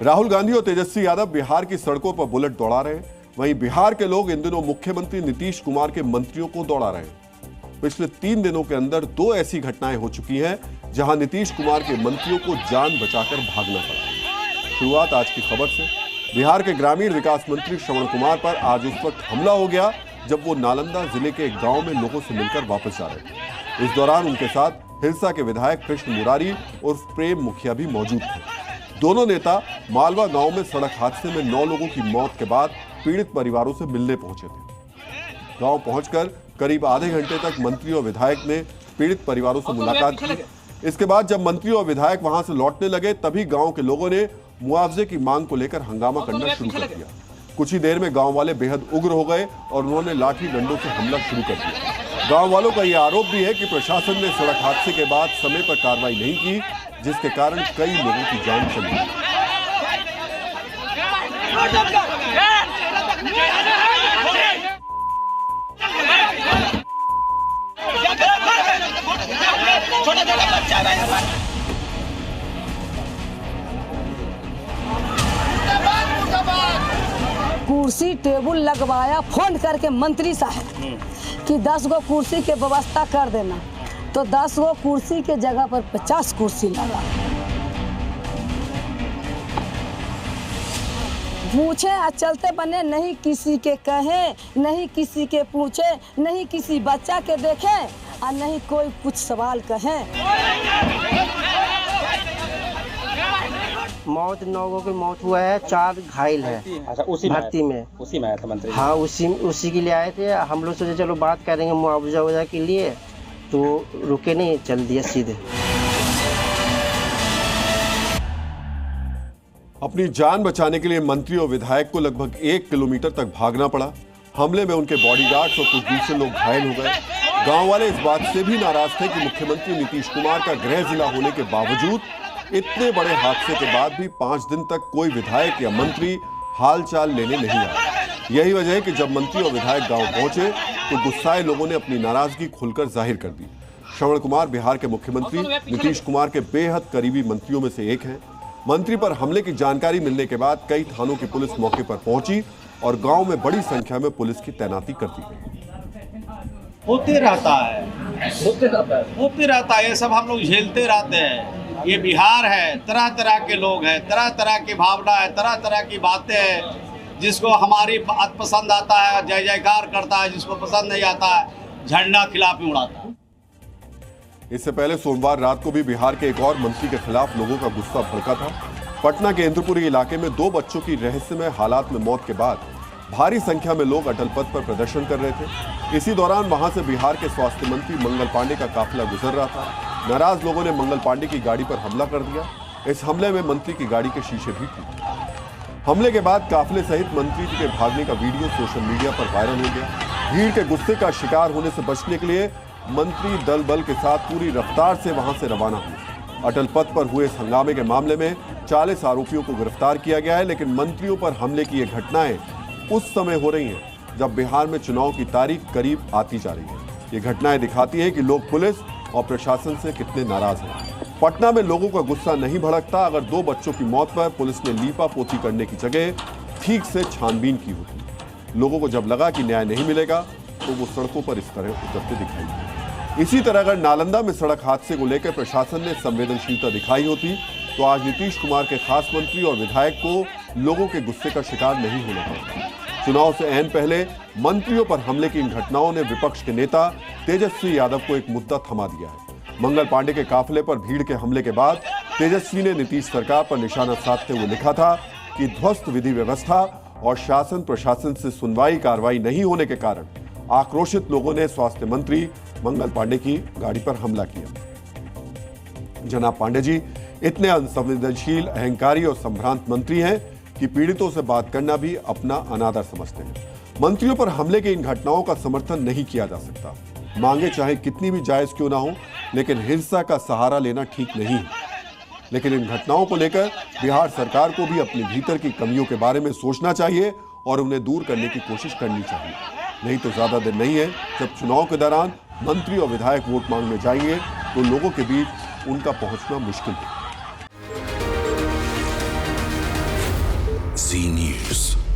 राहुल गांधी और तेजस्वी यादव बिहार की सड़कों पर बुलेट दौड़ा रहे हैं। वहीं बिहार के लोग इन दिनों मुख्यमंत्री नीतीश कुमार के मंत्रियों को दौड़ा रहे हैं। पिछले 3 दिनों के अंदर 2 ऐसी घटनाएं हो चुकी हैं जहां नीतीश कुमार के मंत्रियों को जान बचाकर भागना पड़ा। शुरुआत आज की खबर से। बिहार के ग्रामीण विकास मंत्री श्रवण कुमार पर आज उस वक्त हमला हो गया जब वो नालंदा जिले के एक गांव में लोगों से मिलकर वापस आ रहे थे। इस दौरान उनके साथ हिरसा के विधायक कृष्ण मुरारी उर्फ प्रेम मुखिया भी मौजूद थे। दोनों नेता मालवा गांव में सड़क हादसे में 9 लोगों की मौत के बाद पीड़ित परिवारों से मिलने पहुंचे थे। गांव पहुंचकर करीब आधे घंटे तक मंत्री और विधायक ने पीड़ित परिवारों से मुलाकात की। इसके बाद जब मंत्री और विधायक वहां से लौटने लगे तभी गांव के लोगों ने मुआवजे की मांग को लेकर हंगामा करना शुरू कर दिया। कुछ ही देर में गांव वाले बेहद उग्र हो गए और उन्होंने लाठी डंडों से हमला शुरू कर दिया। गांव वालों का यह आरोप भी है कि प्रशासन ने सड़क हादसे के बाद समय पर कार्रवाई नहीं की, जिसके कारण कई लोगों की जान चली गई। कुर्सी टेबल लगवाया फोन करके मंत्री साहब कि 10 गो कुर्सी के व्यवस्था कर देना, तो 10 गो कुर्सी के जगह पर 50 कुर्सी लगा। पूछे आ चलते बने, नहीं किसी के कहे, नहीं किसी के पूछे, नहीं किसी बच्चा के देखे और नहीं कोई कुछ सवाल कहे। मौत 9 लोगों की मौत हुआ है, 4 घायल है। अच्छा, भर्ती में उसी में आया था मंत्री? हाँ, उसी के लिए आए थे। हम लोग सोचे चलो बात करेंगे मुआवजा के लिए, तो रुके नहीं, चल दिया सीधे। अपनी जान बचाने के लिए मंत्री और विधायक को लगभग 1 किलोमीटर तक भागना पड़ा। हमले में उनके बॉडीगार्ड्स और कुछ दूसरे लोग घायल हो गए। गांव वाले इस बात से भी नाराज थे कि मुख्यमंत्री नीतीश कुमार का गृह जिला होने के बावजूद इतने बड़े हादसे के बाद भी 5 दिन तक कोई विधायक या मंत्री हालचाल लेने नहीं आया। यही वजह है कि जब मंत्री और विधायक गांव पहुंचे तो गुस्साए लोगों ने अपनी नाराजगी खुलकर जाहिर कर दी। श्रवण कुमार बिहार के मुख्यमंत्री नीतीश कुमार के बेहद करीबी मंत्रियों में से एक हैं। मंत्री पर हमले की जानकारी मिलने के बाद कई थानों की पुलिस मौके पर पहुंची और गांव में बड़ी संख्या में पुलिस की तैनाती कर दी गई। होते रहता है, ये सब हम लोग झेलते रहते हैं। ये बिहार है, तरह तरह के लोग हैं, तरह तरह की भावना है, तरह तरह की बातें हैं। जिसको हमारी बात पसंद आता है जय जयकार करता है, जिसको पसंद नहीं आता है झंडा खिलाफ में उड़ाता है। इससे पहले सोमवार रात को भी बिहार के एक और मंत्री के खिलाफ लोगों का गुस्सा भड़का था। पटना के इंद्रपुरी इलाके में 2 बच्चों की रहस्यमय हालात में मौत के बाद भारी संख्या में लोग अटल पथ पर प्रदर्शन कर रहे थे। इसी दौरान वहां से बिहार के स्वास्थ्य मंत्री मंगल पांडे का काफिला गुजर रहा था। नाराज लोगों ने मंगल पांडे की गाड़ी पर हमला कर दिया। इस हमले में मंत्री की गाड़ी के शीशे भी टूटे। हमले के बाद काफिले सहित मंत्री के भागने का वीडियो सोशल मीडिया पर वायरल हो गया। भीड़ के गुस्से का शिकार होने से बचने के लिए मंत्री दल बल के साथ पूरी रफ्तार से वहां से रवाना हुए। अटल पथ पर हुए इस हंगामे के मामले में 40 आरोपियों को गिरफ्तार किया गया है, लेकिन मंत्रियों पर हमले की ये घटनाएं उस समय हो रही हैं जब बिहार में चुनाव की तारीख करीब आती जा रही है। ये घटनाएं दिखाती हैं कि लोग पुलिस और प्रशासन से कितने नाराज हैं। पटना में लोगों का गुस्सा नहीं भड़कता अगर 2 बच्चों की मौत पर पुलिस ने लीपापोती करने की जगह ठीक से छानबीन की होती। लोगों को जब लगा कि न्याय नहीं मिलेगा तो वो सड़कों पर इस तरह उतरते दिखाई दिए। इसी तरह अगर नालंदा में सड़क हादसे को लेकर प्रशासन ने संवेदनशीलता दिखाई होती तो आज नीतीश कुमार के खास मंत्री और विधायक को लोगों के गुस्से का शिकार नहीं होना पड़ता। चुनाव से ऐन पहले मंत्रियों पर हमले की इन घटनाओं ने विपक्ष के नेता तेजस्वी यादव को एक मुद्दा थमा दिया है। मंगल पांडे के काफिले पर भीड़ के हमले के बाद तेजस्वी ने नीतीश सरकार पर निशाना साधते हुए लिखा था कि ध्वस्त विधि व्यवस्था और शासन प्रशासन से सुनवाई कार्रवाई नहीं होने के कारण आक्रोशित लोगों ने स्वास्थ्य मंत्री मंगल पांडे की गाड़ी पर हमला किया। जनाब पांडे जी इतने असंवेदनशील, अहंकारी और संभ्रांत मंत्री हैं कि पीड़ितों से बात करना भी अपना अनादर समझते हैं। मंत्रियों पर हमले की इन घटनाओं का समर्थन नहीं किया जा सकता। मांगे चाहे कितनी भी जायज क्यों ना हो, लेकिन हिंसा का सहारा लेना ठीक नहीं है। लेकिन इन घटनाओं को लेकर बिहार सरकार को भी अपने भीतर की कमियों के बारे में सोचना चाहिए और उन्हें दूर करने की कोशिश करनी चाहिए। नहीं तो ज्यादा दिन नहीं है जब चुनाव के दौरान मंत्री और विधायक वोट मांगने जाएंगे तो लोगों के बीच उनका पहुंचना मुश्किल है। Zee News.